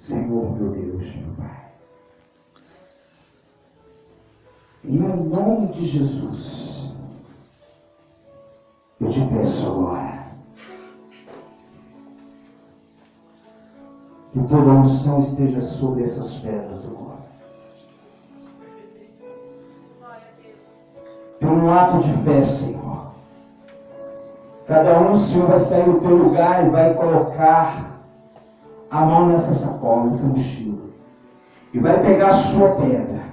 Senhor meu Deus, meu Pai. Em nome de Jesus, eu te peço agora que toda a unção esteja sobre essas pedras agora. Por um ato de fé, Senhor. Cada um, Senhor, vai sair do teu lugar e vai colocar a mão nessa sacola, nessa mochila. E vai pegar a sua pedra.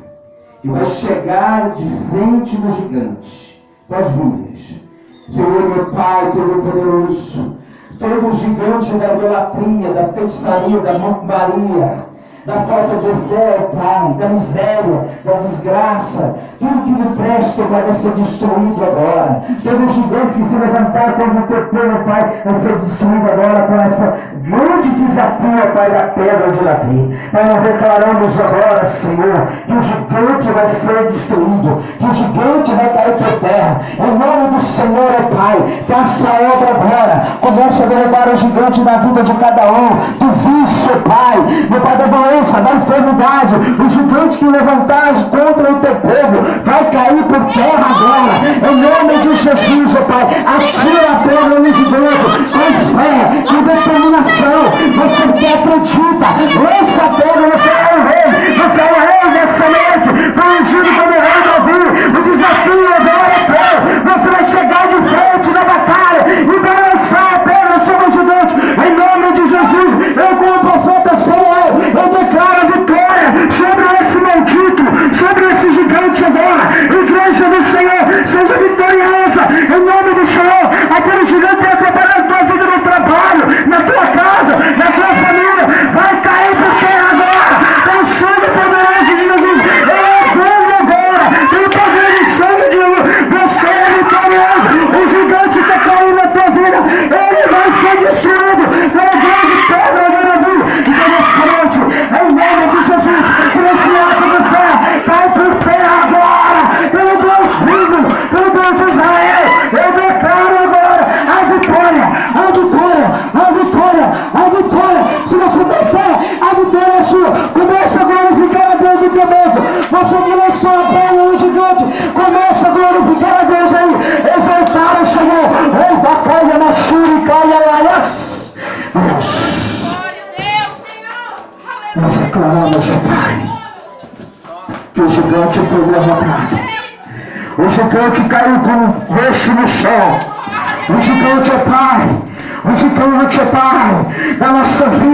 E vai chegar de frente no gigante. Pode vir, igreja. Senhor, meu Pai Todo-Poderoso, todo gigante da idolatria, da feitiçaria, da macumbaria, da falta de fé, Pai, da miséria, da desgraça, tudo que não presta vai ser destruído agora. Todo gigante que se levantar sobre o teu povo, Pai, vai ser destruído agora com essa grande desafio, Pai, da pedra de Davi. Pai, nós declaramos agora, Senhor, que o gigante vai ser destruído, que o gigante vai cair por terra. Em nome do Senhor, Pai, que essa obra agora comece a derrubar o gigante na vida de cada um, do vício, Pai, do Pai da doença, da enfermidade. O gigante que levantar contra o teu povo vai cair por terra agora. Em nome de Jesus, Pai, atira a pedra no gigante, com fé, com determinação. Você que acredita, lança a pedra, você é o rei, você é o rei dessa noite, ungido como rei Davi. O desafio agora é teu. Você vai chegar de frente na batalha e vai lançar a pedra sobre o gigante. Em nome de Jesus, eu como profeta Samuel, eu declaro a vitória sobre esse maldito, sobre esse gigante agora. Igreja do Senhor, seja vitoriosa. Em nome do Senhor, aquele gigante vai preparar a tua vida no trabalho, na tua casa, na tua família. Vai cair por terra agora. Com o sangue poderoso de Jesus. Eu orgulho agora. Pelo poder do sangue de Jesus. Você é vitorioso. O gigante está caindo na tua vida. Ele vai ser destruído pela grande pedra de Jesus. Então nessa noite, em nome de Jesus, por esse ato de fé, cai por terra agora. Pelo Deus vivo, pelo Deus de Israel. Eu declaro agora a vitória, a vitória, a vitória, a vitória. Se você tem fé, a vitória é sua. Começa a glorificar a Deus de cabeça. Você que lançou a perna no gigante, começa a glorificar a Deus aí. Exaltar o Senhor. Ei, da caia na shuri, caia lá. Nós declaramos, Pai, que o gigante foi derrotado. O gigante caiu com o rosto no chão. O gigante é Pai. O gigante é Pai da nossa vida.